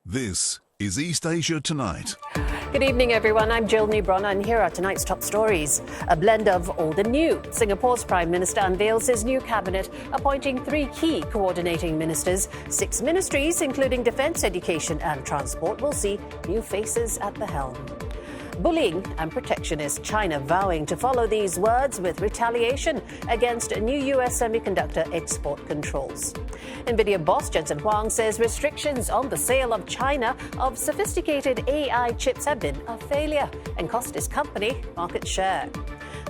This is East Asia Tonight. Good evening, everyone. I'm Jill Newbron, and here are tonight's top stories. A blend of old and new. Singapore's Prime Minister unveils his new cabinet, appointing 3 key coordinating ministers. 6 ministries, including defence, education and transport, will see new faces at the helm. Bullying and protectionist. China vowing to follow these words with retaliation against new US semiconductor export controls. Nvidia boss Jensen Huang says restrictions on the sale of China of sophisticated AI chips have been a failure and cost his company market share.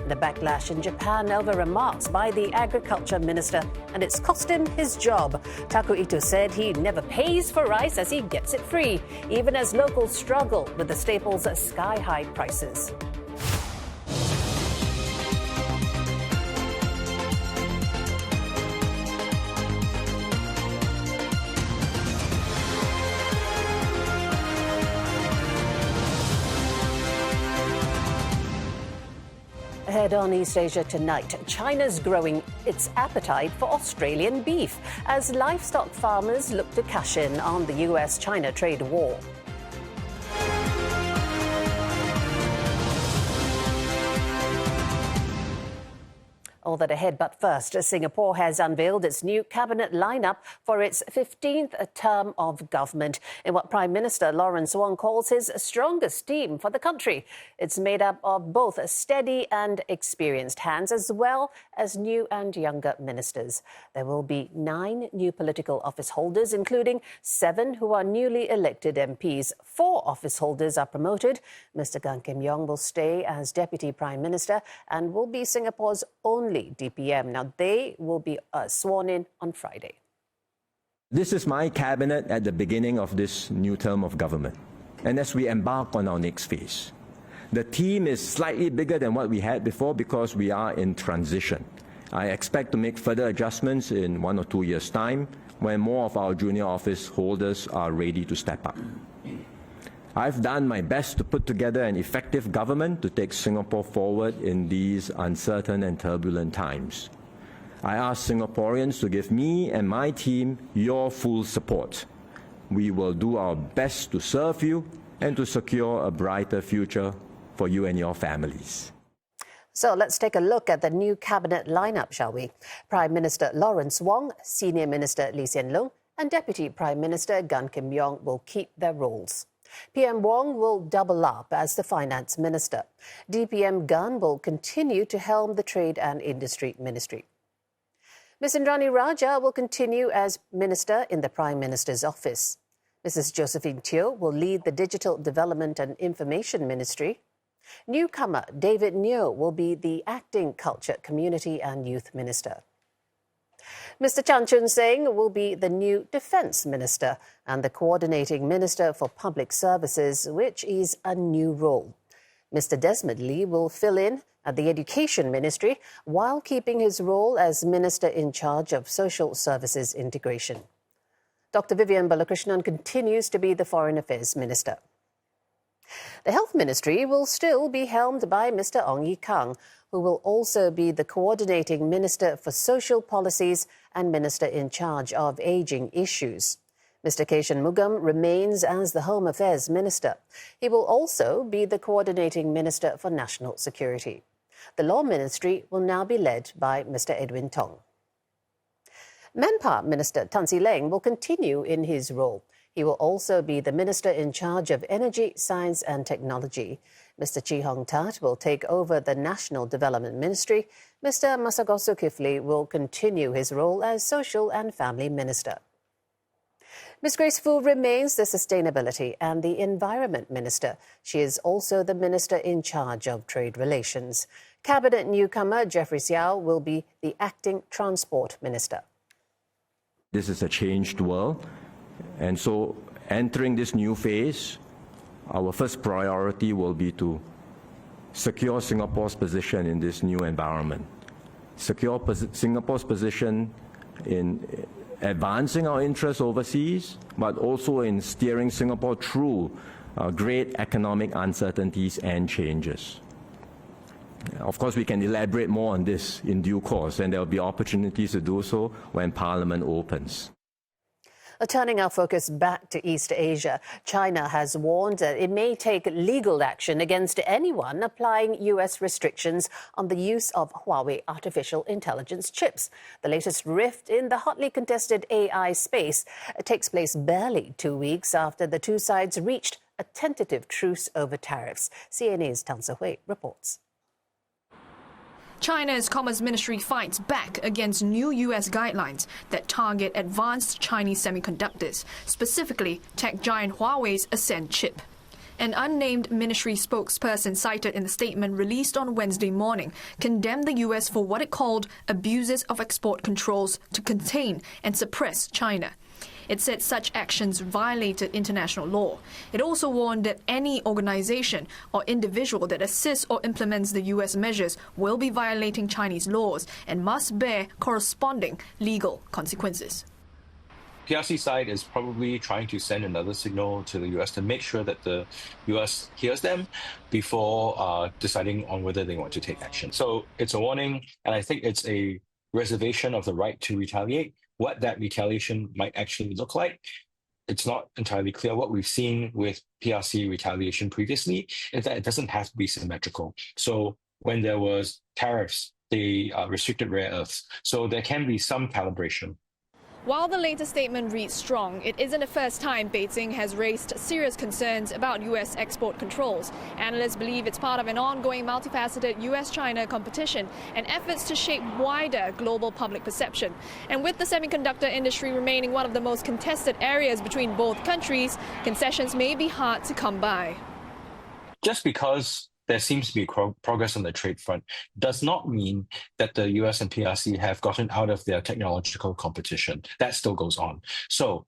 The backlash in Japan over remarks by the agriculture minister, and it's cost him his job. Taku Ito said he never pays for rice as he gets it free, even as locals struggle with the staple's sky-high prices. Ahead on East Asia Tonight, China's growing its appetite for Australian beef as livestock farmers look to cash in on the US-China trade war. All that ahead, but first, Singapore has unveiled its new cabinet lineup for its 15th term of government in what Prime Minister Lawrence Wong calls his strongest team for the country. It's made up of both steady and experienced hands, as well as new and younger ministers. There will be 9 new political office holders, including 7 who are newly elected MPs. 4 office holders are promoted. Mr. Gan Kim Yong will stay as Deputy Prime Minister and will be Singapore's only DPM. Now, they will be sworn in on Friday. This is my cabinet at the beginning of this new term of government. And as we embark on our next phase, the team is slightly bigger than what we had before because we are in transition. I expect to make further adjustments in 1 or 2 years' time when more of our junior office holders are ready to step up. I've done my best to put together an effective government to take Singapore forward in these uncertain and turbulent times. I ask Singaporeans to give me and my team your full support. We will do our best to serve you and to secure a brighter future for you and your families. So let's take a look at the new cabinet lineup, shall we? Prime Minister Lawrence Wong, Senior Minister Lee Hsien Loong, and Deputy Prime Minister Gan Kim Yong will keep their roles. PM Wong will double up as the Finance Minister. DPM Gan will continue to helm the Trade and Industry Ministry. Ms. Indrani Raja will continue as Minister in the Prime Minister's office. Mrs. Josephine Teo will lead the Digital Development and Information Ministry. Newcomer David Neo will be the Acting Culture, Community and Youth Minister. Mr. Chan Chun Sing will be the new Defence Minister and the Coordinating Minister for Public Services, which is a new role. Mr. Desmond Lee will fill in at the Education Ministry while keeping his role as Minister in charge of Social Services Integration. Dr. Vivian Balakrishnan continues to be the Foreign Affairs Minister. The Health Ministry will still be helmed by Mr. Ong Ye Kung, who will also be the Coordinating Minister for Social Policies and Minister in charge of Ageing Issues. Mr. K. Shanmugam remains as the Home Affairs Minister. He will also be the Coordinating Minister for National Security. The Law Ministry will now be led by Mr. Edwin Tong. Manpower Minister Tan See Leng will continue in his role. He will also be the Minister in charge of Energy, Science and Technology. Mr. Chee Hong Tat will take over the National Development Ministry. Mr. Masagos Zulkifli will continue his role as Social and Family Minister. Ms. Grace Fu remains the Sustainability and the Environment Minister. She is also the Minister in charge of Trade Relations. Cabinet newcomer Jeffrey Xiao will be the Acting Transport Minister. This is a changed world, and so entering this new phase, our first priority will be to secure Singapore's position in this new environment, secure Singapore's position in advancing our interests overseas, but also in steering Singapore through great economic uncertainties and changes. Of course, we can elaborate more on this in due course, and there will be opportunities to do so when Parliament opens. Turning our focus back to East Asia, China has warned that it may take legal action against anyone applying U.S. restrictions on the use of Huawei artificial intelligence chips. The latest rift in the hotly contested AI space takes place barely 2 weeks after the two sides reached a tentative truce over tariffs. CNA's Tang Se-hui reports. China's Commerce Ministry fights back against new U.S. guidelines that target advanced Chinese semiconductors, specifically tech giant Huawei's Ascend chip. An unnamed ministry spokesperson cited in the statement released on Wednesday morning condemned the U.S. for what it called abuses of export controls to contain and suppress China. It said such actions violated international law. It also warned that any organization or individual that assists or implements the U.S. measures will be violating Chinese laws and must bear corresponding legal consequences. PRC side is probably trying to send another signal to the U.S. to make sure that the U.S. hears them before deciding on whether they want to take action. So it's a warning, and I think it's a reservation of the right to retaliate. What that retaliation might actually look like, it's not entirely clear. What we've seen with PRC retaliation previously is that it doesn't have to be symmetrical. So when there was tariffs, they restricted rare earths. So there can be some calibration. While the latest statement reads strong, it isn't the first time Beijing has raised serious concerns about U.S. export controls. Analysts believe it's part of an ongoing multifaceted U.S.-China competition and efforts to shape wider global public perception. And with the semiconductor industry remaining one of the most contested areas between both countries, concessions may be hard to come by. Just because there seems to be progress on the trade front does not mean that the US and PRC have gotten out of their technological competition. That still goes on. So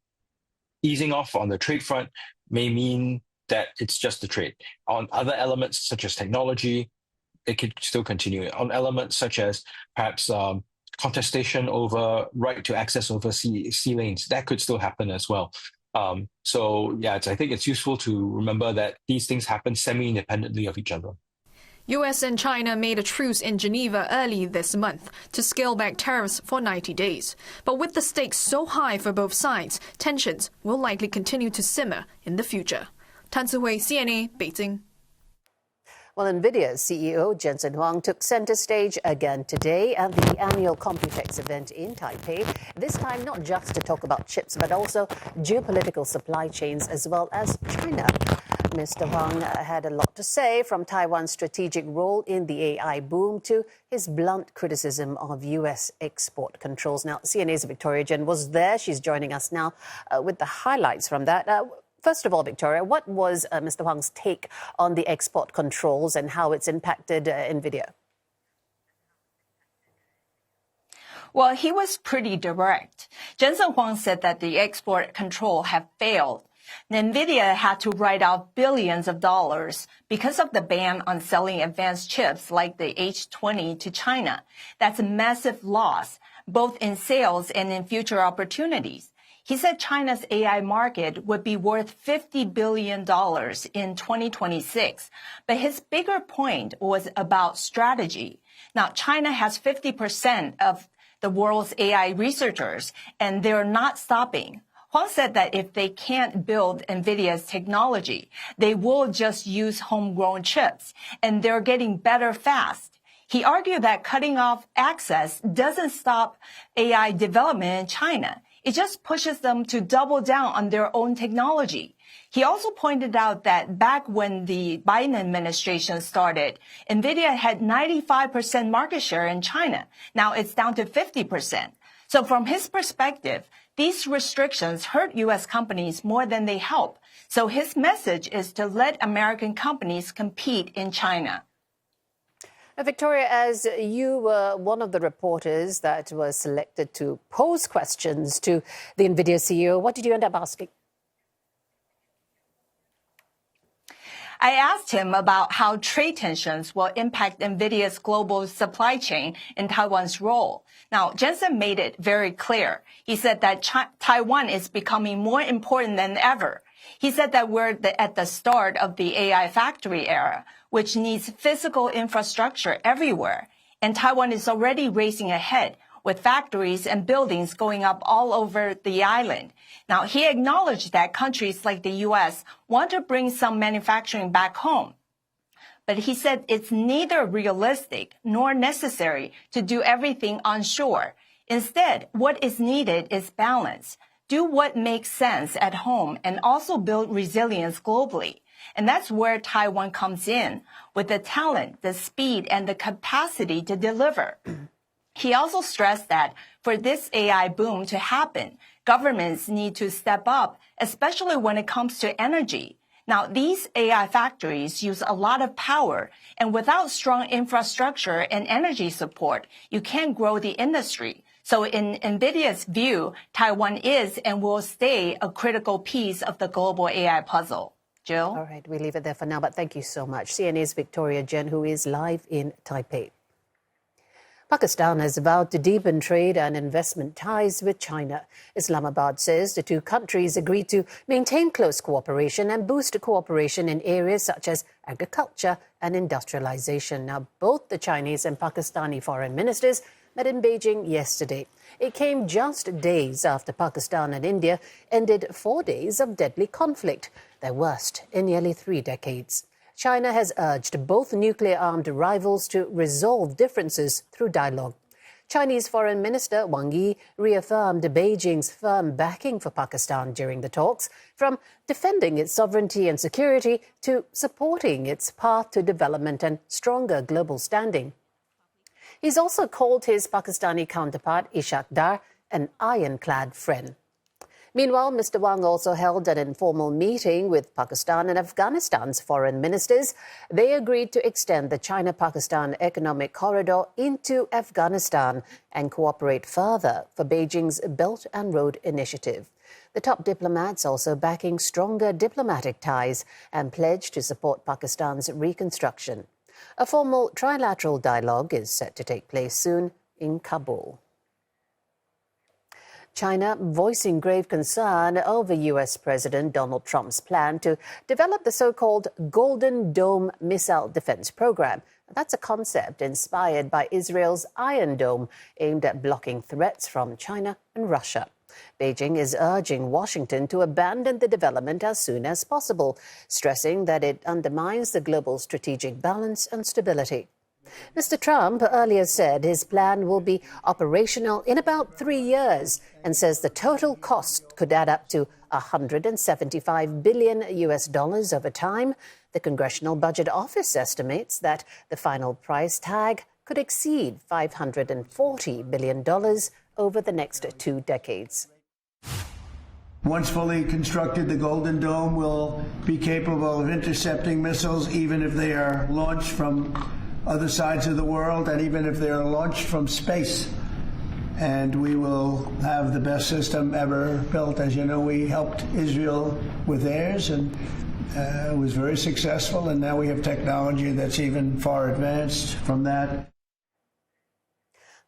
easing off on the trade front may mean that it's just the trade. On other elements such as technology, it could still continue. On elements such as perhaps contestation over right to access over sea lanes, that could still happen as well. I think it's useful to remember that these things happen semi-independently of each other. US and China made a truce in Geneva early this month to scale back tariffs for 90 days. But with the stakes so high for both sides, tensions will likely continue to simmer in the future. Tang Se-hui, CNA, Beijing. Well, Nvidia CEO Jensen Huang took center stage again today at the annual Computex event in Taipei. This time not just to talk about chips, but also geopolitical supply chains as well as China. Mr. Huang had a lot to say, from Taiwan's strategic role in the AI boom to his blunt criticism of U.S. export controls. Now, CNA's Victoria Jen was there. She's joining us now with the highlights from that. First of all, Victoria, what was Mr. Huang's take on the export controls and how it's impacted Nvidia? Well, he was pretty direct. Jensen Huang said that the export control have failed. Nvidia had to write out billions of dollars because of the ban on selling advanced chips like the H20 to China. That's a massive loss, both in sales and in future opportunities. He said China's AI market would be worth $50 billion in 2026. But his bigger point was about strategy. Now, China has 50% of the world's AI researchers, and they're not stopping. Huang said that if they can't build Nvidia's technology, they will just use homegrown chips, and they're getting better fast. He argued that cutting off access doesn't stop AI development in China. It just pushes them to double down on their own technology. He also pointed out that back when the Biden administration started, Nvidia had 95% market share in China. Now it's down to 50%. So from his perspective, these restrictions hurt U.S. companies more than they help. So his message is to let American companies compete in China. Victoria, as you were one of the reporters that was selected to pose questions to the Nvidia CEO, what did you end up asking? I asked him about how trade tensions will impact Nvidia's global supply chain and Taiwan's role. Now, Jensen made it very clear. He said that Taiwan is becoming more important than ever. He said that we're at the start of the AI factory era, which needs physical infrastructure everywhere. And Taiwan is already racing ahead with factories and buildings going up all over the island. Now, he acknowledged that countries like the U.S. want to bring some manufacturing back home. But he said it's neither realistic nor necessary to do everything onshore. Instead, what is needed is balance. Do what makes sense at home and also build resilience globally. And that's where Taiwan comes in, with the talent, the speed, and the capacity to deliver. He also stressed that for this AI boom to happen, governments need to step up, especially when it comes to energy. Now, these AI factories use a lot of power, and without strong infrastructure and energy support, you can't grow the industry. So in Nvidia's view, Taiwan is and will stay a critical piece of the global AI puzzle. Jill? All right, we leave it there for now, but thank you so much. CNA's Victoria Jen, who is live in Taipei. Pakistan has vowed to deepen trade and investment ties with China. Islamabad says the two countries agreed to maintain close cooperation and boost cooperation in areas such as agriculture and industrialization. Now, both the Chinese and Pakistani foreign ministers met in Beijing yesterday. It came just days after Pakistan and India ended 4 days of deadly conflict, their worst in nearly 3 decades. China has urged both nuclear-armed rivals to resolve differences through dialogue. Chinese Foreign Minister Wang Yi reaffirmed Beijing's firm backing for Pakistan during the talks, from defending its sovereignty and security to supporting its path to development and stronger global standing. He's also called his Pakistani counterpart, Ishaq Dar, an ironclad friend. Meanwhile, Mr. Wang also held an informal meeting with Pakistan and Afghanistan's foreign ministers. They agreed to extend the China-Pakistan Economic Corridor into Afghanistan and cooperate further for Beijing's Belt and Road Initiative. The top diplomats also backing stronger diplomatic ties and pledged to support Pakistan's reconstruction. A formal trilateral dialogue is set to take place soon in Kabul. China voicing grave concern over U.S. President Donald Trump's plan to develop the so-called Golden Dome missile defense program. That's a concept inspired by Israel's Iron Dome, aimed at blocking threats from China and Russia. Beijing is urging Washington to abandon the development as soon as possible, stressing that it undermines the global strategic balance and stability. Mr. Trump earlier said his plan will be operational in about 3 years and says the total cost could add up to $175 billion over time. The Congressional Budget Office estimates that the final price tag could exceed $540 billion over the next 2 decades. Once fully constructed, the Golden Dome will be capable of intercepting missiles even if they are launched from other sides of the world and even if they are launched from space. And we will have the best system ever built. As you know, we helped Israel with theirs, and it was very successful. And now we have technology that's even far advanced from that.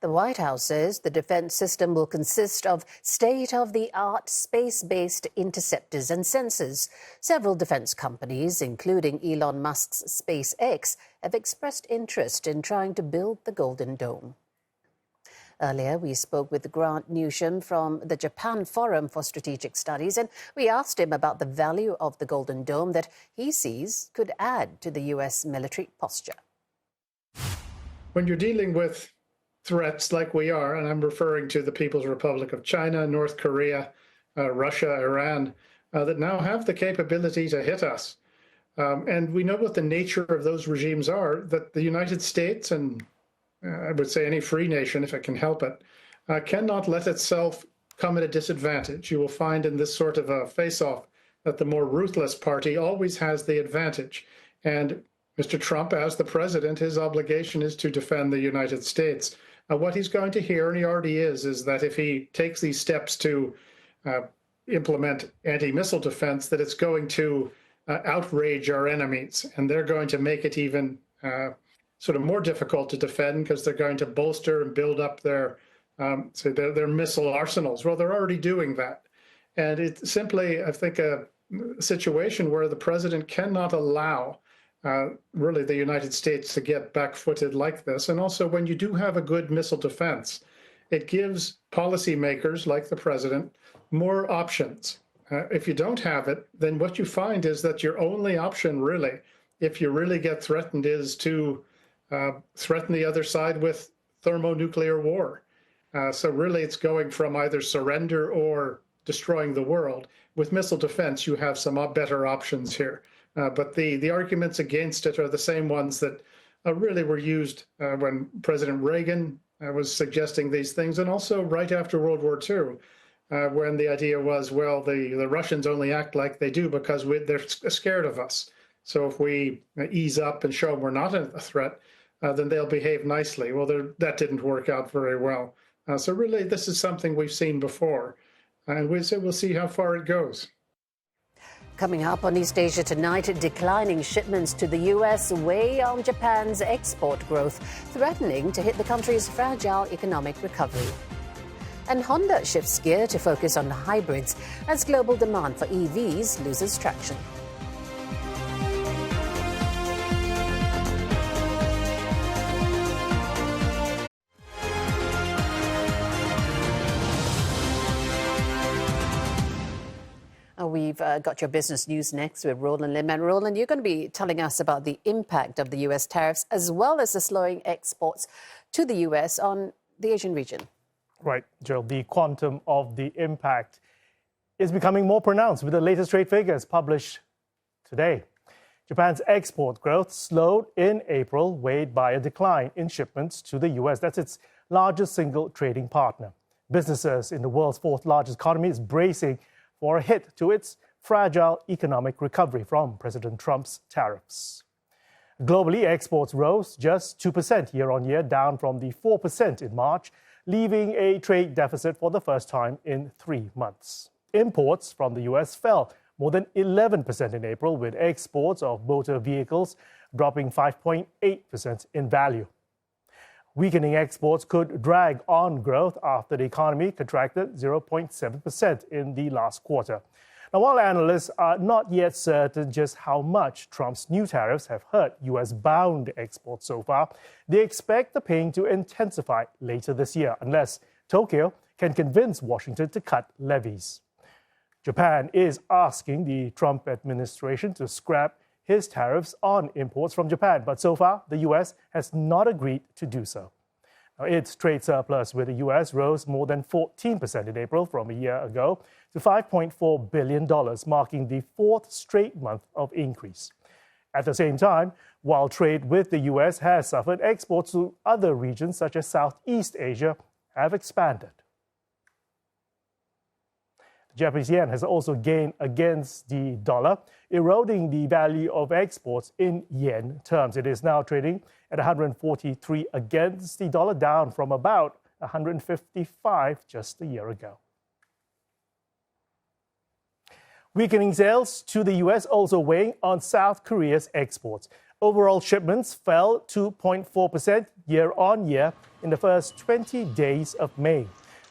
The White House says the defense system will consist of state-of-the-art space-based interceptors and sensors. Several defense companies, including Elon Musk's SpaceX, have expressed interest in trying to build the Golden Dome. Earlier, we spoke with Grant Newsham from the Japan Forum for Strategic Studies, and we asked him about the value of the Golden Dome that he sees could add to the U.S. military posture. When you're dealing with threats like we are, and I'm referring to the People's Republic of China, North Korea, Russia, Iran, that now have the capability to hit us. And we know what the nature of those regimes are, that the United States, and I would say any free nation, if it can help it, cannot let itself come at a disadvantage. You will find in this sort of a face-off that the more ruthless party always has the advantage. And Mr. Trump, as the president, his obligation is to defend the United States. What he's going to hear, and he already is that if he takes these steps to implement anti-missile defense, that it's going to outrage our enemies, and they're going to make it even sort of more difficult to defend because they're going to bolster and build up their missile arsenals. Well, they're already doing that. And it's simply, I think, a situation where the president cannot allow really the United States to get back-footed like this. And also when you do have a good missile defense, it gives policymakers like the president more options. If you don't have it, then what you find is that your only option, really, if you really get threatened, is to threaten the other side with thermonuclear war. So really, it's going from either surrender or destroying the world. With missile defense, you have some better options here. But the arguments against it are the same ones that really were used when President Reagan was suggesting these things, and also right after World War II, when the idea was, well, the Russians only act like they do because they're scared of us. So if we ease up and show them we're not a threat, then they'll behave nicely. Well, that didn't work out very well. So really, this is something we've seen before, and we'll see how far it goes. Coming up on East Asia tonight, declining shipments to the US weigh on Japan's export growth, threatening to hit the country's fragile economic recovery. And Honda shifts gear to focus on hybrids as global demand for EVs loses traction. We've got your business news next with Roland Lim. And Roland, you're going to be telling us about the impact of the US tariffs as well as the slowing exports to the US on the Asian region. Right, Jill. The quantum of the impact is becoming more pronounced with the latest trade figures published today. Japan's export growth slowed in April, weighed by a decline in shipments to the US. That's its largest single trading partner. Businesses in the world's fourth largest economy is bracing for a hit to its fragile economic recovery from President Trump's tariffs. Globally, exports rose just 2% year-on-year, down from the 4% in March, leaving a trade deficit for the first time in 3 months. Imports from the US fell more than 11% in April, with exports of motor vehicles dropping 5.8% in value. Weakening exports could drag on growth after the economy contracted 0.7% in the last quarter. Now, while analysts are not yet certain just how much Trump's new tariffs have hurt US-bound exports so far, they expect the pain to intensify later this year unless Tokyo can convince Washington to cut levies. Japan is asking the Trump administration to scrap his tariffs on imports from Japan, but so far the US has not agreed to do so. Now, its trade surplus with the US rose more than 14% in April from a year ago to $5.4 billion, marking the fourth straight month of increase. At the same time, while trade with the US has suffered, exports to other regions such as Southeast Asia have expanded. The Japanese yen has also gained against the dollar, eroding the value of exports in yen terms. It is now trading at 143 against the dollar, down from about 155 just a year ago. Weakening sales to the US also weighing on South Korea's exports. Overall shipments fell 2.4% year-on-year in the first 20 days of May,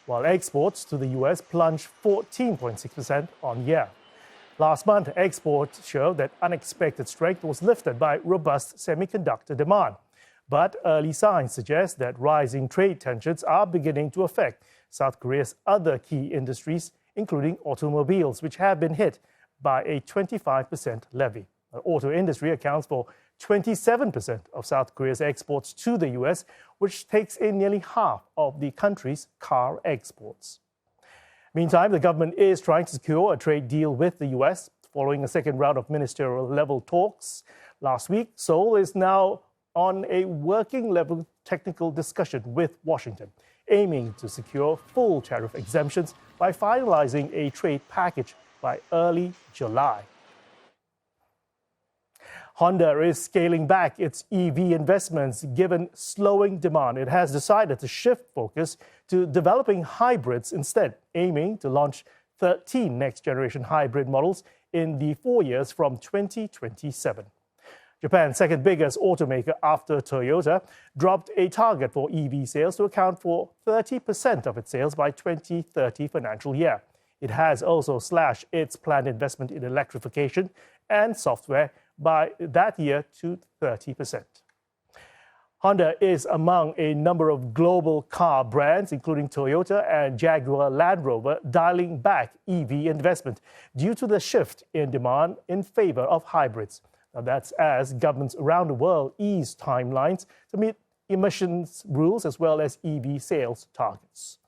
while exports to the US plunged 14.6% on year. Last month, exports showed that unexpected strength was lifted by robust semiconductor demand. But early signs suggest that rising trade tensions are beginning to affect South Korea's other key industries, including automobiles, which have been hit by a 25% levy. The auto industry accounts for 27% of South Korea's exports to the US, which takes in nearly half of the country's car exports. Meantime, the government is trying to secure a trade deal with the US following a second round of ministerial-level talks. Last week, Seoul is now on a working-level technical discussion with Washington, aiming to secure full tariff exemptions by finalizing a trade package by early July. Honda is scaling back its EV investments given slowing demand. It has decided to shift focus to developing hybrids instead, aiming to launch 13 next-generation hybrid models in the 4 years from 2027. Japan's second biggest automaker after Toyota dropped a target for EV sales to account for 30% of its sales by 2030 financial year. It has also slashed its planned investment in electrification and software by that year to 30%. Honda is among a number of global car brands, including Toyota and Jaguar Land Rover, dialing back EV investment due to the shift in demand in favor of hybrids. Now, that's as governments around the world ease timelines to meet emissions rules as well as EV sales targets.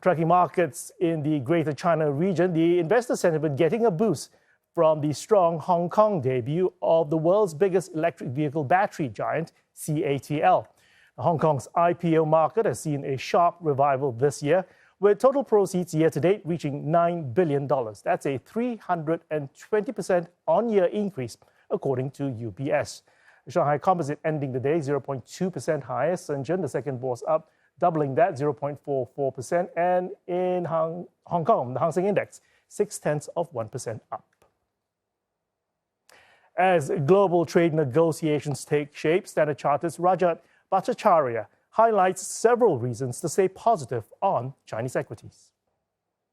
Tracking markets in the Greater China region, the investor sentiment getting a boost from the strong Hong Kong debut of the world's biggest electric vehicle battery giant, CATL. Hong Kong's IPO market has seen a sharp revival this year, with total proceeds year-to-date reaching $9 billion. That's a 320% on-year increase, according to UBS. The Shanghai Composite ending the day 0.2% higher. Shenzhen, the second was up, doubling that, 0.44%. And in Hong Kong, the Hang Seng Index, 0.6% up. As global trade negotiations take shape, Standard Chartered's Rajat Bhattacharya highlights several reasons to stay positive on Chinese equities.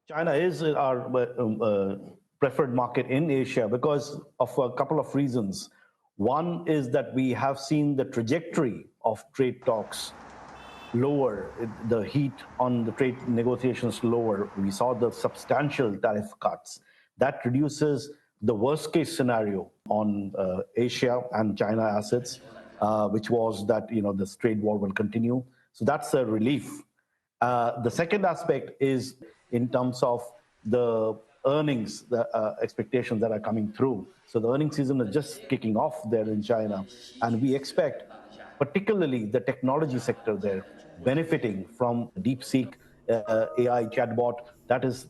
China is our preferred market in Asia because of a couple of reasons. One is that we have seen the trajectory of trade talks lower, the heat on the trade negotiations lower. We saw the substantial tariff cuts. That reduces the worst case scenario on Asia and China assets, which was that this trade war will continue. So that's a relief. The second aspect is in terms of the earnings, the expectations that are coming through. So the earnings season is just kicking off there in China, and we expect particularly the technology sector there benefiting from DeepSeek AI chatbot that is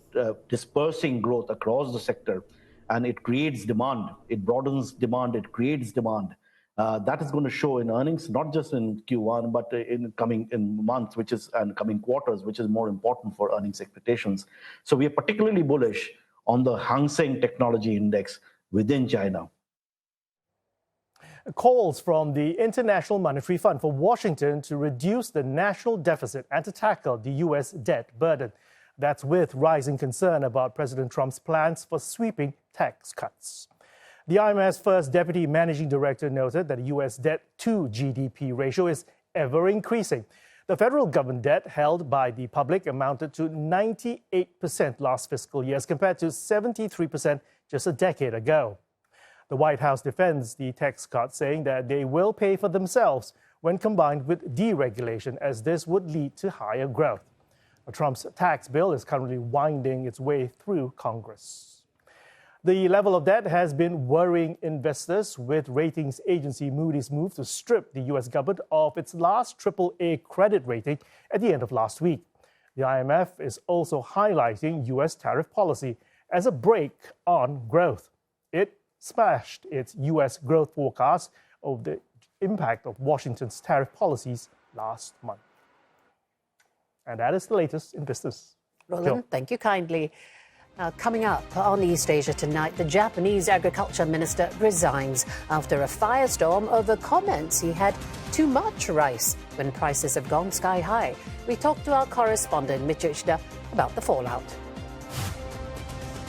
dispersing growth across the sector. And it creates demand, it broadens demand, it creates demand. That is going to show in earnings, not just in Q1, but in coming months, and coming quarters, which is more important for earnings expectations. So we are particularly bullish on the Hang Seng Technology Index within China. Calls from the International Monetary Fund for Washington to reduce the national deficit and to tackle the U.S. debt burden. That's with rising concern about President Trump's plans for sweeping tax cuts. The IMF's first deputy managing director noted that the U.S. debt to GDP ratio is ever increasing. The federal government debt held by the public amounted to 98% last fiscal year as compared to 73% just a decade ago. The White House defends the tax cuts, saying that they will pay for themselves when combined with deregulation, as this would lead to higher growth. Trump's tax bill is currently winding its way through Congress. The level of debt has been worrying investors, with ratings agency Moody's move to strip the U.S. government of its last AAA credit rating at the end of last week. The IMF is also highlighting U.S. tariff policy as a brake on growth. It smashed its U.S. growth forecast over the impact of Washington's tariff policies last month. And that is the latest in business. Roland, thank you kindly. Coming up on East Asia tonight, the Japanese agriculture minister resigns after a firestorm over comments he had too much rice when prices have gone sky high. We talked to our correspondent Mitch Uchda about the fallout.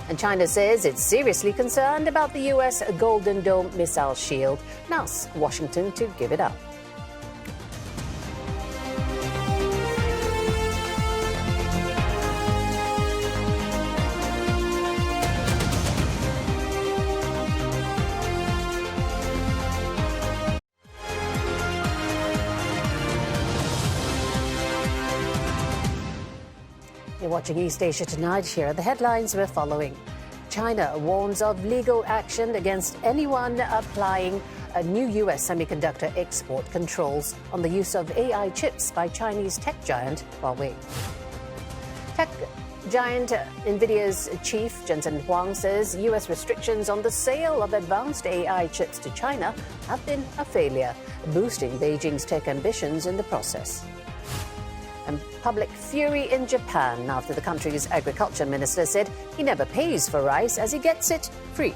And China says it's seriously concerned about the U.S. Golden Dome missile shield and asks Washington to give it up. You're watching East Asia Tonight. Here are the headlines we're following. China warns of legal action against anyone applying new U.S. semiconductor export controls on the use of AI chips by Chinese tech giant Huawei. Tech giant Nvidia's chief Jensen Huang says U.S. restrictions on the sale of advanced AI chips to China have been a failure, boosting Beijing's tech ambitions in the process. And public fury in Japan after the country's agriculture minister said he never pays for rice as he gets it free.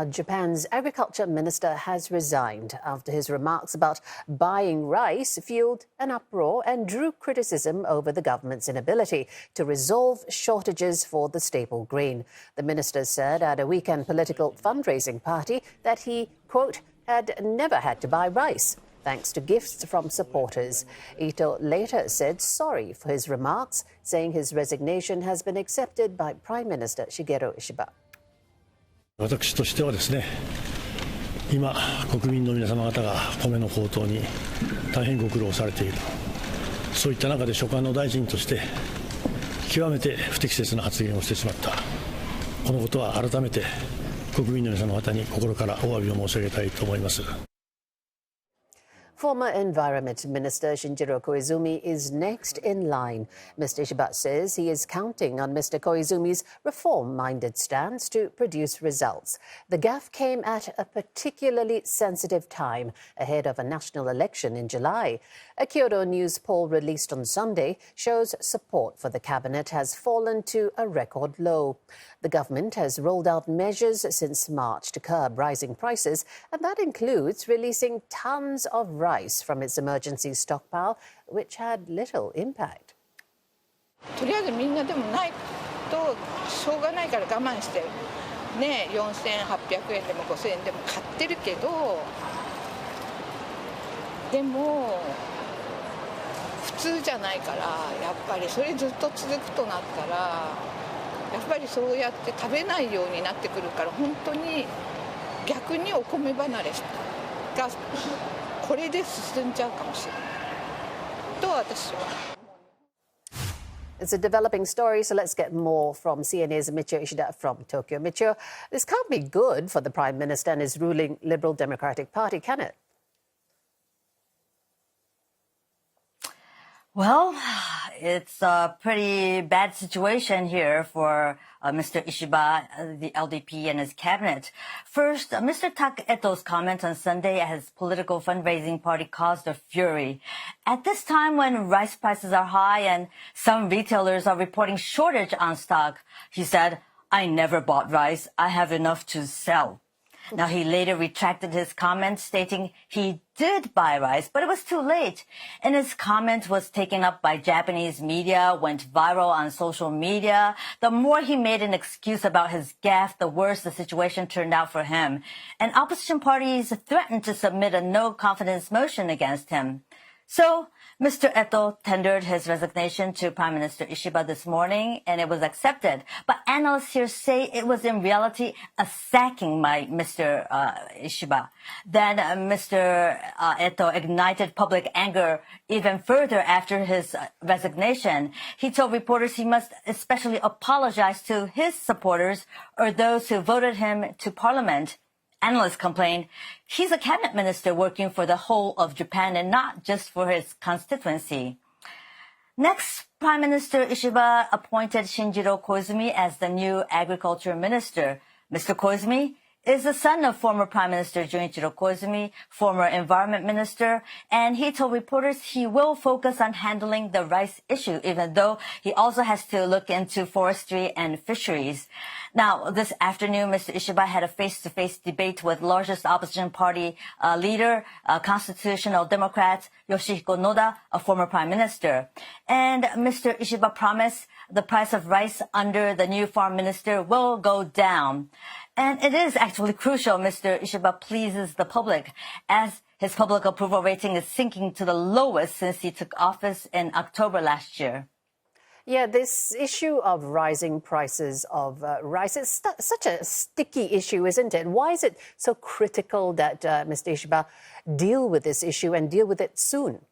Japan's agriculture minister has resigned after his remarks about buying rice fueled an uproar and drew criticism over the government's inability to resolve shortages for the staple grain. The minister said at a weekend political fundraising party that he, quote, had never had to buy rice, thanks to gifts from supporters. Ito later said sorry for his remarks, saying his resignation has been accepted by Prime Minister Shigeru Ishiba. 私としてはですね、今、国民の皆様方が米の高騰に大変ご苦労されている。そういった中で所管の大臣として、極めて不適切な発言をしてしまった。このことは改めて国民の皆様方に心からお詫びを申し上げたいと思います。Former Environment Minister Shinjiro Koizumi is next in line. Mr. Ishiba says he is counting on Mr. Koizumi's reform-minded stance to produce results. The gaffe came at a particularly sensitive time ahead of a national election in July. A Kyodo News poll released on Sunday shows support for the cabinet has fallen to a record low. The government has rolled out measures since March to curb rising prices, and that includes releasing tons of rice from its emergency stockpile, which had little impact. とりあえずみんなでもないとしょうがないから我慢してね、4800円でも5000円でも買ってるけど、でも普通じゃないから、やっぱりそれずっと続くとなったら、やっぱりそうやって食べないようになってくるから、本当に逆にお米離れがこれで進んじゃうかもしれないと私は。It's a developing story, so let's get more from CNA's Michio Ishida from Tokyo. Michio, this can't be good for the Prime Minister and his ruling Liberal Democratic Party, can it? Well, it's a pretty bad situation here for Mr. Ishiba, the LDP, and his cabinet. First, Mr. Tak Eto's comment on Sunday at his political fundraising party caused a fury. At this time when rice prices are high and some retailers are reporting shortage on stock, he said, "I never bought rice. I have enough to sell." Now, he later retracted his comment, stating he did buy rice, but it was too late. And his comment was taken up by Japanese media, went viral on social media. The more he made an excuse about his gaffe, the worse the situation turned out for him. And opposition parties threatened to submit a no-confidence motion against him. So, Mr. Eto tendered his resignation to Prime Minister Ishiba this morning, and it was accepted. But analysts here say it was in reality a sacking by Mr. Ishiba. Then Mr. Eto ignited public anger even further after his resignation. He told reporters he must especially apologize to his supporters or those who voted him to parliament. Analysts complained he's a cabinet minister working for the whole of Japan and not just for his constituency. Next, Prime Minister Ishiba appointed Shinjiro Koizumi as the new agriculture minister. Mr. Koizumi is the son of former Prime Minister Junichiro Koizumi, former environment minister, and he told reporters he will focus on handling the rice issue, even though he also has to look into forestry and fisheries. Now, this afternoon, Mr. Ishiba had a face-to-face debate with largest opposition party leader, constitutional Democrat Yoshihiko Noda, a former prime minister. And Mr. Ishiba promised the price of rice under the new farm minister will go down. And it is actually crucial Mr. Ishiba pleases the public, as his public approval rating is sinking to the lowest since he took office in October last year. Yeah, this issue of rising prices of rice is such a sticky issue, isn't it? Why is it so critical that Mr. Ishiba deal with this issue and deal with it soon?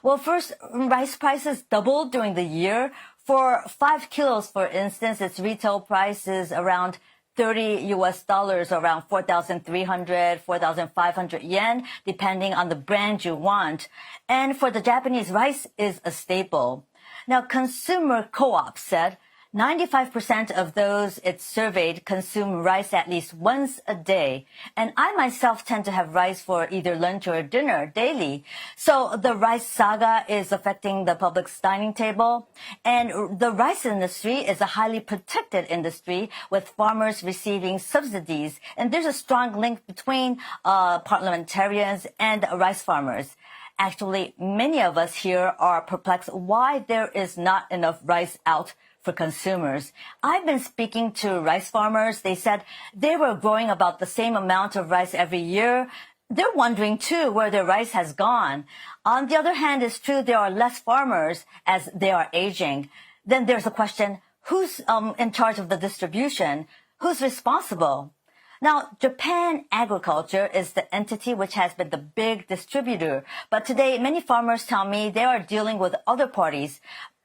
Well, first, rice prices doubled during the year. For 5 kilos, for instance, its retail price is around $30, around 4,300, 4,500 yen, depending on the brand you want. And for the Japanese, rice is a staple. Now, Consumer Co-op said 95% of those it surveyed consume rice at least once a day. And I myself tend to have rice for either lunch or dinner daily. So the rice saga is affecting the public's dining table. And the rice industry is a highly protected industry with farmers receiving subsidies. And there's a strong link between parliamentarians and rice farmers. Actually, many of us here are perplexed why there is not enough rice out for consumers. I've been speaking to rice farmers. They said they were growing about the same amount of rice every year. They're wondering, too, where their rice has gone. On the other hand, it's true there are less farmers as they are aging. Then there's the question, who's in charge of the distribution? Who's responsible? Now, Japan Agriculture is the entity which has been the big distributor. But today, many farmers tell me they are dealing with other parties.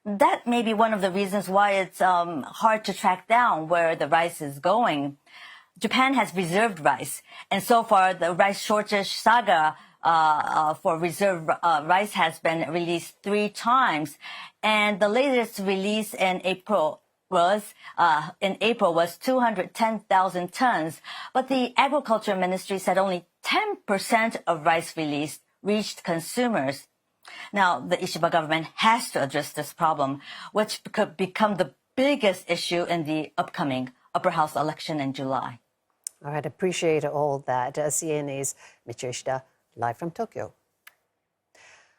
That may be one of the reasons why it's hard to track down where the rice is going. Japan has reserved rice, and so far the rice shortage saga for reserve rice has been released 3 times, and the latest release in April was 210,000 tons. But the Agriculture Ministry said only 10% of rice released reached consumers. Now, the Ishiba government has to address this problem, which could become the biggest issue in the upcoming upper house election in July. All right, appreciate all that. CNA's Michio Ishida, live from Tokyo.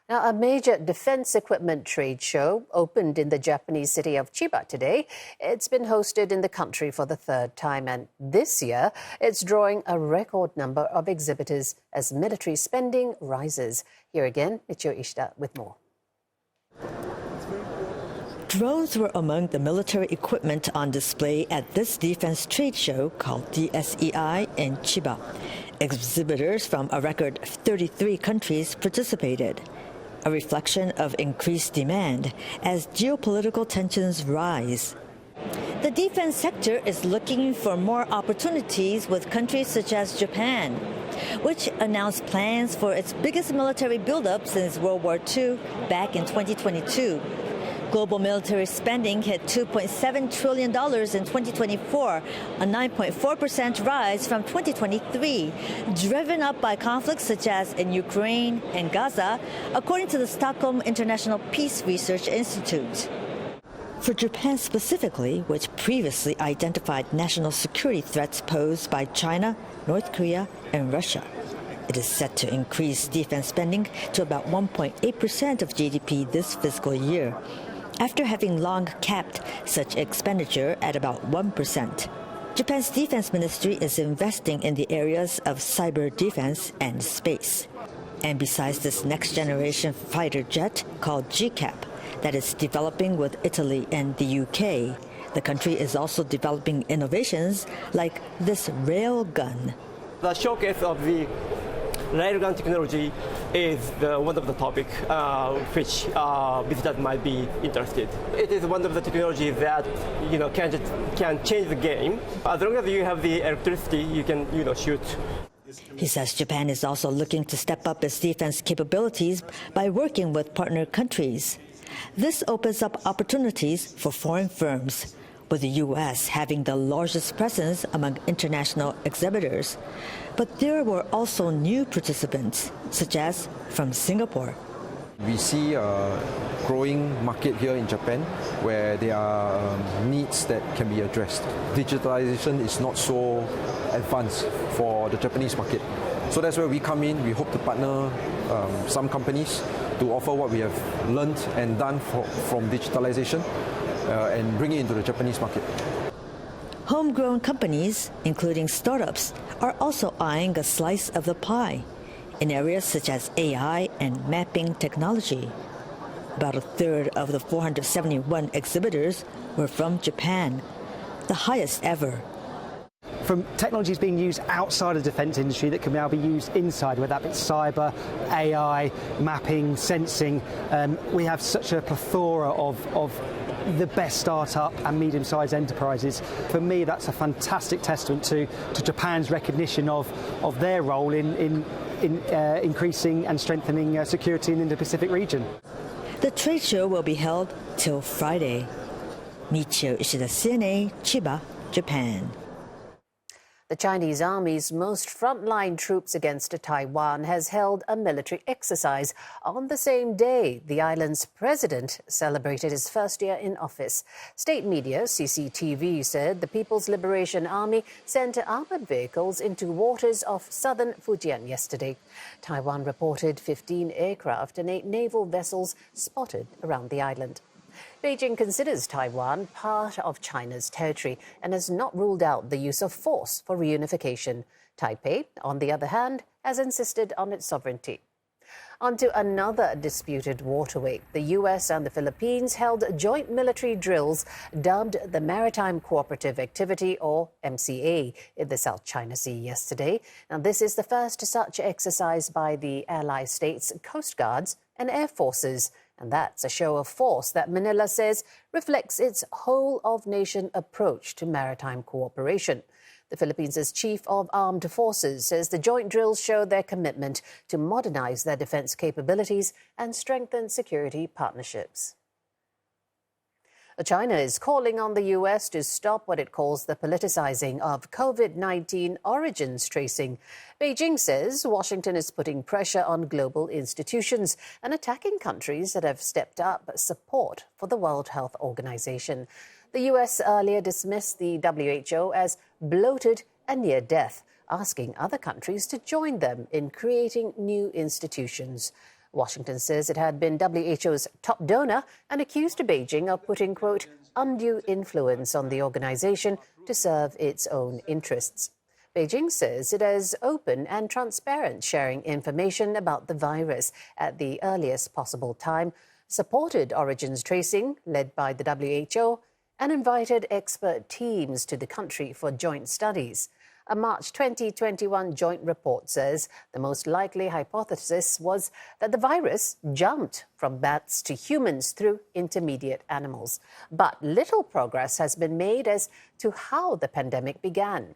Now, a major defense equipment trade show opened in the Japanese city of Chiba today. It's been hosted in the country for the 3rd time, and this year it's drawing a record number of exhibitors as military spending rises. Here again, Michio Ishida with more. Drones were among the military equipment on display at this defense trade show called DSEI in Chiba. Exhibitors from a record 33 countries participated, a reflection of increased demand as geopolitical tensions rise. The defense sector is looking for more opportunities with countries such as Japan, which announced plans for its biggest military buildup since World War II back in 2022. Global military spending hit $2.7 trillion in 2024, a 9.4% rise from 2023, driven up by conflicts such as in Ukraine and Gaza, according to the Stockholm International Peace Research Institute. For Japan specifically, which previously identified national security threats posed by China, North Korea, and Russia, it is set to increase defense spending to about 1.8% of GDP this fiscal year, after having long capped such expenditure at about 1%. Japan's defense ministry is investing in the areas of cyber defense and space. And besides this next-generation fighter jet called GCAP that is developing with Italy and the UK, the country is also developing innovations like this railgun. The showcase of the railgun technology is one of the topics which visitors might be interested. It is one of the technologies that can change the game. As long as you have the electricity, you can shoot. He says Japan is also looking to step up its defense capabilities by working with partner countries. This opens up opportunities for foreign firms, with the U.S. having the largest presence among international exhibitors. But there were also new participants, such as from Singapore. We see a growing market here in Japan where there are needs that can be addressed. Digitalization is not so advanced for the Japanese market. So that's where we come in. We hope to partner some companies to offer what we have learned and done from digitalization and bring it into the Japanese market. Homegrown companies, including startups, are also eyeing a slice of the pie in areas such as AI and mapping technology. About a third of the 471 exhibitors were from Japan, the highest ever. From technologies being used outside of the defence industry that can now be used inside, whether that be cyber, AI, mapping, sensing, we have such a plethora of the best start-up and medium-sized enterprises. For me, that's a fantastic testament to Japan's recognition of their role in increasing and strengthening security in the Indo-Pacific region. The trade show will be held till Friday. Michio Ishida, CNA, Chiba, Japan. The Chinese Army's most frontline troops against Taiwan has held a military exercise on the same day the island's president celebrated his first year in office. State media, CCTV, said the People's Liberation Army sent armored vehicles into waters off southern Fujian yesterday. Taiwan reported 15 aircraft and 8 naval vessels spotted around the island. Beijing considers Taiwan part of China's territory and has not ruled out the use of force for reunification. Taipei, on the other hand, has insisted on its sovereignty. On to another disputed waterway. The U.S. and the Philippines held joint military drills dubbed the Maritime Cooperative Activity, or MCA, in the South China Sea yesterday. Now, this is the first such exercise by the ally states' coast guards and air forces. And that's a show of force that Manila says reflects its whole-of-nation approach to maritime cooperation. The Philippines' Chief of Armed Forces says the joint drills show their commitment to modernize their defense capabilities and strengthen security partnerships. China is calling on the U.S. to stop what it calls the politicizing of COVID-19 origins tracing. Beijing says Washington is putting pressure on global institutions and attacking countries that have stepped up support for the World Health Organization. The U.S. earlier dismissed the WHO as bloated and near death, asking other countries to join them in creating new institutions. Washington says it had been WHO's top donor and accused Beijing of putting, quote, undue influence on the organization to serve its own interests. Beijing says it is open and transparent, sharing information about the virus at the earliest possible time, supported origins tracing led by the WHO, and invited expert teams to the country for joint studies. A March 2021 joint report says the most likely hypothesis was that the virus jumped from bats to humans through intermediate animals. But little progress has been made as to how the pandemic began.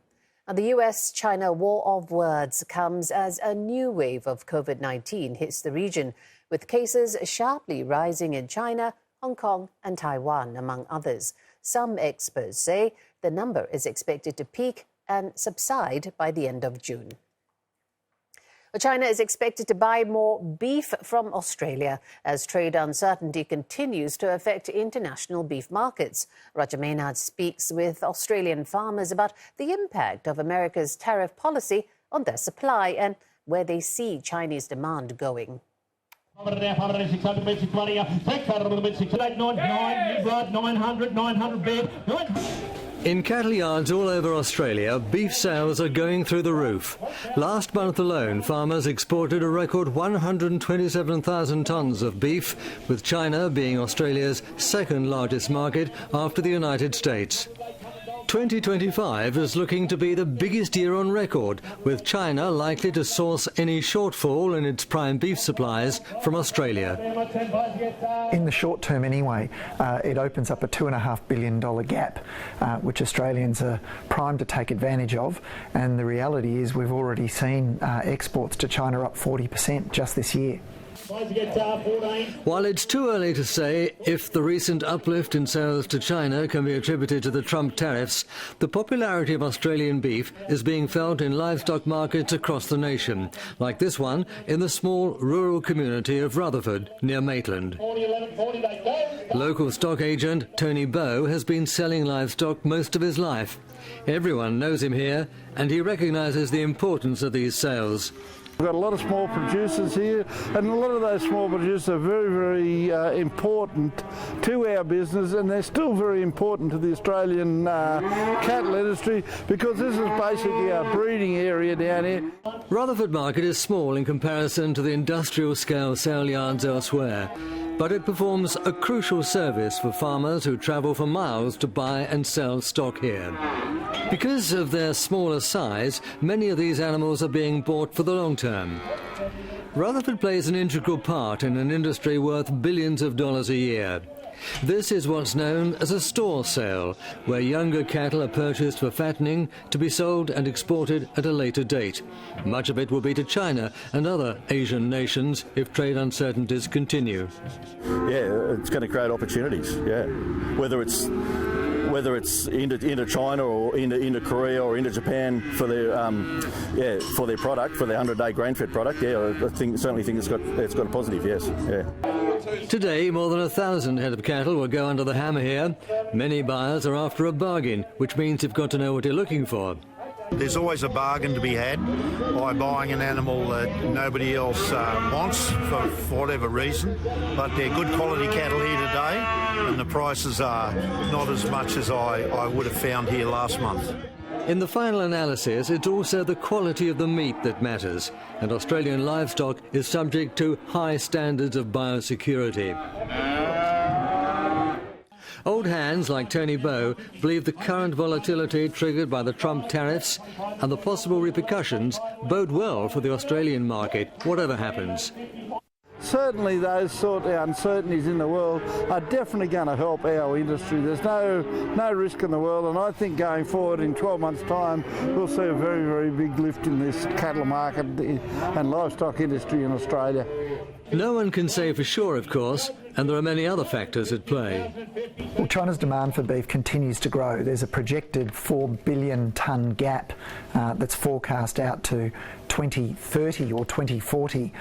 Now, the US-China war of words comes as a new wave of COVID-19 hits the region, with cases sharply rising in China, Hong Kong and Taiwan, among others. Some experts say the number is expected to peak and subside by the end of June. China is expected to buy more beef from Australia as trade uncertainty continues to affect international beef markets. Roger Maynard speaks with Australian farmers about the impact of America's tariff policy on their supply and where they see Chinese demand going. In cattle yards all over Australia, beef sales are going through the roof. Last month alone, farmers exported a record 127,000 tonnes of beef, with China being Australia's second largest market after the United States. 2025 is looking to be the biggest year on record, with China likely to source any shortfall in its prime beef supplies from Australia. In the short term anyway, it opens up a $2.5 billion gap, which Australians are primed to take advantage of. And the reality is we've already seen exports to China up 40% just this year. While it's too early to say if the recent uplift in sales to China can be attributed to the Trump tariffs, the popularity of Australian beef is being felt in livestock markets across the nation, like this one in the small rural community of Rutherford, near Maitland. Local stock agent Tony Bowe has been selling livestock most of his life. Everyone knows him here, and he recognises the importance of these sales. We've got a lot of small producers here, and a lot of those small producers are very, very important to our business, and they're still very important to the Australian cattle industry, because this is basically our breeding area down here. Rutherford Market is small in comparison to the industrial-scale sale yards elsewhere, but it performs a crucial service for farmers who travel for miles to buy and sell stock here. Because of their smaller size, many of these animals are being bought for the long term. Rutherford plays an integral part in an industry worth billions of dollars a year. This is what's known as a store sale, where younger cattle are purchased for fattening to be sold and exported at a later date. Much of it will be to China and other Asian nations if trade uncertainties continue. Yeah, it's going to create opportunities, yeah. Whether it's into China or into Korea or into Japan for their for their product, for their 100-day grain-fed product. Yeah, I certainly think it's got a positive. Yes. Yeah. Today, more than 1,000 head of cattle will go under the hammer here. Many buyers are after a bargain, which means you've got to know what you're looking for. There's always a bargain to be had by buying an animal that nobody else wants for whatever reason, but they're good quality cattle here today and the prices are not as much as I would have found here last month. In the final analysis, it's also the quality of the meat that matters, and Australian livestock is subject to high standards of biosecurity. Old hands like Tony Bowe believe the current volatility triggered by the Trump tariffs and the possible repercussions bode well for the Australian market, whatever happens. Certainly those sort of uncertainties in the world are definitely going to help our industry. There's no risk in the world, and I think going forward in 12 months' time we'll see a very, very big lift in this cattle market and livestock industry in Australia. No one can say for sure, of course, and there are many other factors at play. Well, China's demand for beef continues to grow. There's a projected 4 billion tonne gap that's forecast out to 2030 or 2040,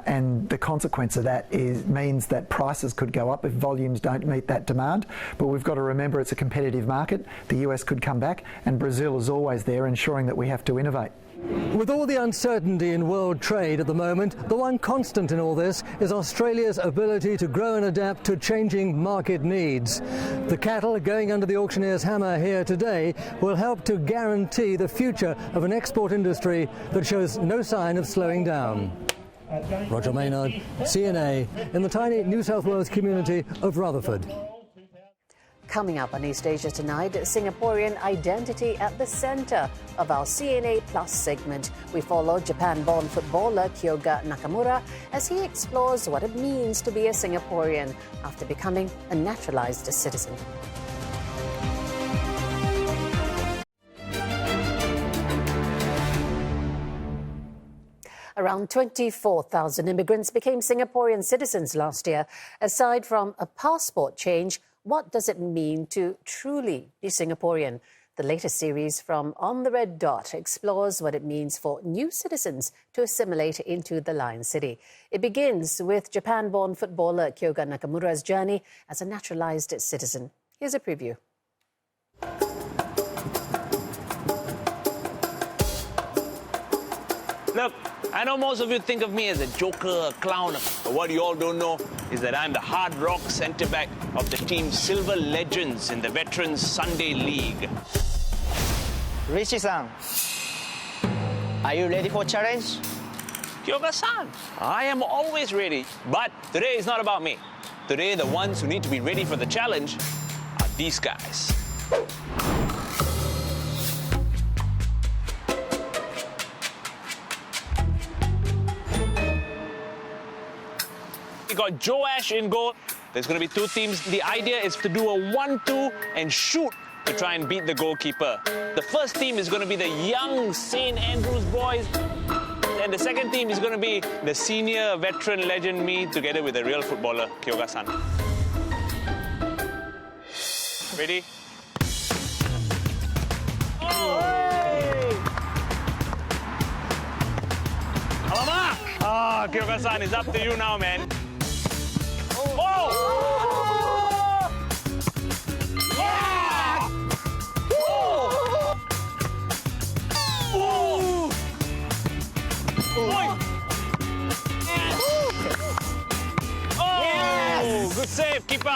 and the consequence of that means that prices could go up if volumes don't meet that demand. But we've got to remember it's a competitive market. The US could come back, and Brazil is always there, ensuring that we have to innovate. With all the uncertainty in world trade at the moment, the one constant in all this is Australia's ability to grow and adapt to changing market needs. The cattle going under the auctioneer's hammer here today will help to guarantee the future of an export industry that shows no sign of slowing down. Roger Maynard, CNA, in the tiny New South Wales community of Rutherford. Coming up on East Asia tonight, Singaporean identity at the centre of our CNA Plus segment. We follow Japan-born footballer Kyoga Nakamura as he explores what it means to be a Singaporean after becoming a naturalised citizen. Around 24,000 immigrants became Singaporean citizens last year. Aside from a passport change, what does it mean to truly be Singaporean? The latest series from On the Red Dot explores what it means for new citizens to assimilate into the Lion City. It begins with Japan-born footballer Kyoga Nakamura's journey as a naturalised citizen. Here's a preview. Look, I know most of you think of me as a joker, a clown, but what you all don't know is that I'm the hard rock centre-back of the team's Silver Legends in the Veterans Sunday League. Richie-san, are you ready for challenge? Kyoga-san, I am always ready, but today is not about me. Today, the ones who need to be ready for the challenge are these guys. We got Joash in goal. There's going to be two teams. The idea is to do a 1-2 and shoot to try and beat the goalkeeper. The first team is going to be the young St. Andrews boys. And the second team is going to be the senior veteran legend me together with the real footballer, Kyoga-san. Ready? Oh! Hey! Alamak! Ah, Kyoga-san, it's up to you now, man. Oh! Yeah! Oh! Oh! Yes! Oh! Yes! Good save, keeper!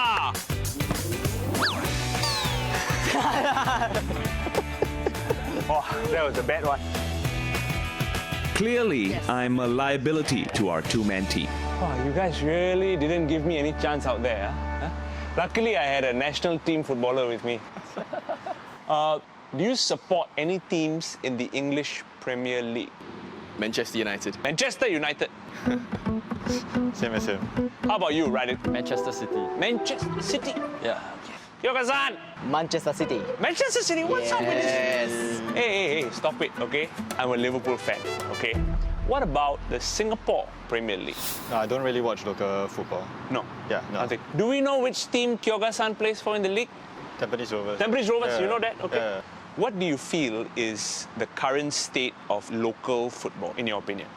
Oh, that was a bad one. Clearly, I'm a liability to our two-man team. Oh, you guys really didn't give me any chance out there. Huh? Luckily, I had a national team footballer with me. Do you support any teams in the English Premier League? Manchester United. Manchester United. Same as him. How about you, Radit? Manchester City. Manchester City. Yeah. Kyoga-san. Manchester City. Manchester City. What's up with Yes. this? Hey, stop it, okay? I'm a Liverpool fan, okay? What about the Singapore Premier League? No, I don't really watch local football. No. Yeah, no. Nothing. Do we know which team Kyoga-san plays for in the league? Tampines Rovers. Tampines Rovers, Yeah. you know that? Okay. Yeah. What do you feel is the current state of local football, in your opinion?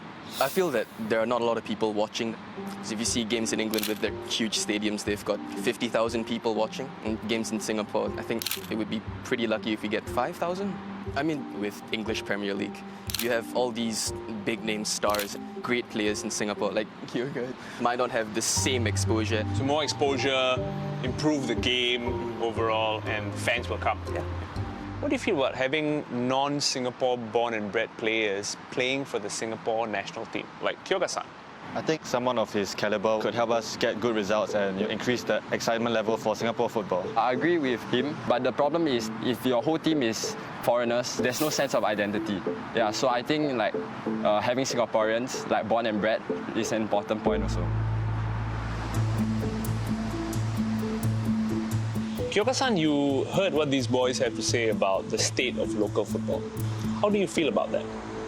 I feel that there are not a lot of people watching. So if you see games in England with their huge stadiums, they've got 50,000 people watching. And games in Singapore, I think it would be pretty lucky if you get 5,000. I mean, with English Premier League, you have all these big name stars, great players in Singapore, like Kyoga, might not have the same exposure. So more exposure, improve the game overall, and fans will come. Yeah. What do you feel about having non-Singapore born and bred players playing for the Singapore national team, like Kyoga-san? I think someone of his caliber could help us get good results and increase the excitement level for Singapore football. I agree with him, but the problem is if your whole team is foreigners, there's no sense of identity. Yeah, so I think like having Singaporeans like born and bred is an important point also. Kyoga-san, you heard what these boys have to say about the state of local football. How do you feel about that?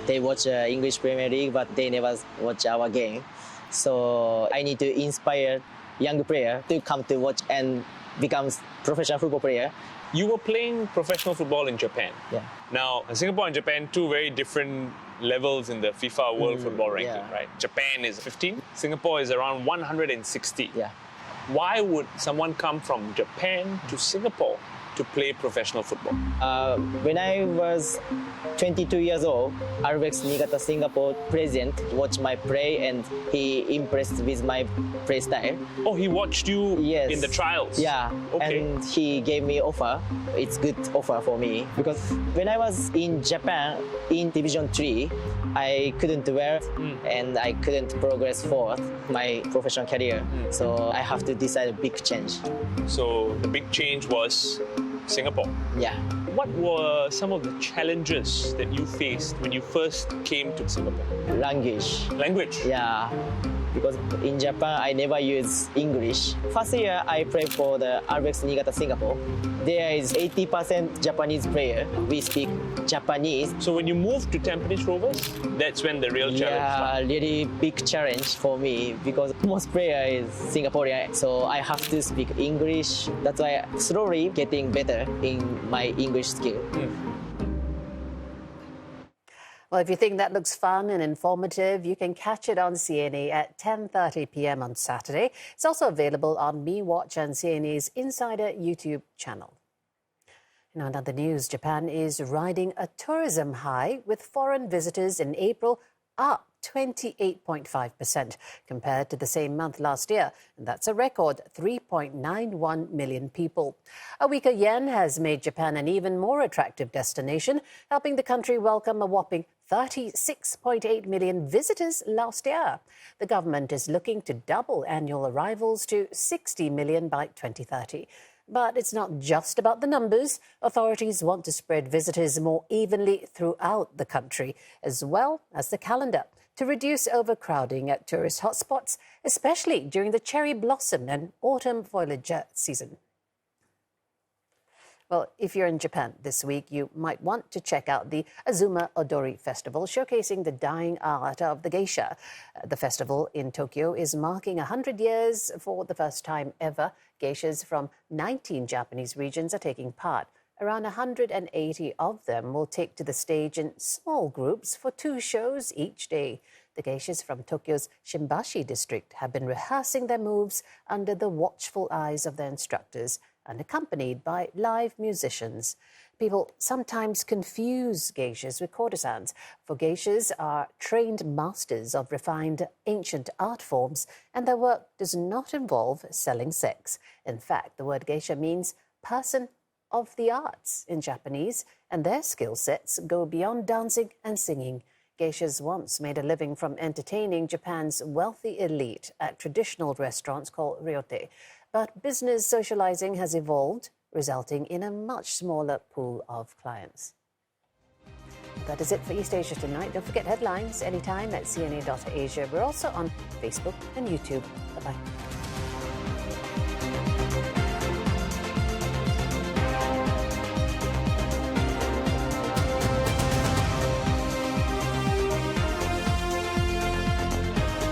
They watch English Premier League, but they never watch our game. So I need to inspire young player to come to watch and become professional football player. You were playing professional football in Japan. Yeah. Now, Singapore and Japan, two very different levels in the FIFA World Football Ranking, yeah. right? Japan is 15, Singapore is around 160. Yeah. Why would someone come from Japan to Singapore to play professional football? When I was 22 years old, Arbex Niigata Singapore president watched my play and he impressed with my play style. Oh, he watched you in the trials? Yeah, Okay. and he gave me offer. It's good offer for me because when I was in Japan in Division 3, I couldn't wear and I couldn't progress forward my professional career. So I have to decide a big change. So the big change was Singapore. Yeah. What were some of the challenges that you faced when you first came to Singapore? Language. Language? Yeah. Because in Japan, I never use English. First year, I played for the Arbex Niigata Singapore. There is 80% Japanese player. We speak Japanese. So when you moved to Tampines Rovers, that's when the real challenge Yeah, really big challenge for me because most player is Singaporean. So I have to speak English. That's why I'm slowly getting better in my English skill. Well, if you think that looks fun and informative, you can catch it on CNA at 10:30 p.m. on Saturday. It's also available on MeWatch and CNA's Insider YouTube channel. In other news, Japan is riding a tourism high with foreign visitors in April up 28.5% compared to the same month last year. And that's a record 3.91 million people. A weaker yen has made Japan an even more attractive destination, helping the country welcome a whopping 36.8 million visitors last year. The government is looking to double annual arrivals to 60 million by 2030. But it's not just about the numbers. Authorities want to spread visitors more evenly throughout the country, as well as the calendar, to reduce overcrowding at tourist hotspots, especially during the cherry blossom and autumn foliage season. Well, if you're in Japan this week, you might want to check out the Azuma Odori Festival, showcasing the dying art of the geisha. The festival in Tokyo is marking 100 years for the first time ever. Geishas from 19 Japanese regions are taking part. Around 180 of them will take to the stage in small groups for 2 shows each day. The geishas from Tokyo's Shimbashi district have been rehearsing their moves under the watchful eyes of their instructors and accompanied by live musicians. People sometimes confuse geishas with courtesans, for geishas are trained masters of refined ancient art forms, and their work does not involve selling sex. In fact, the word geisha means person of the arts in Japanese, and their skill sets go beyond dancing and singing. Geishas once made a living from entertaining Japan's wealthy elite at traditional restaurants called ryote. But business socializing has evolved, resulting in a much smaller pool of clients. That is it for East Asia Tonight. Don't forget headlines anytime at cna.asia. We're also on Facebook and YouTube. Bye-bye.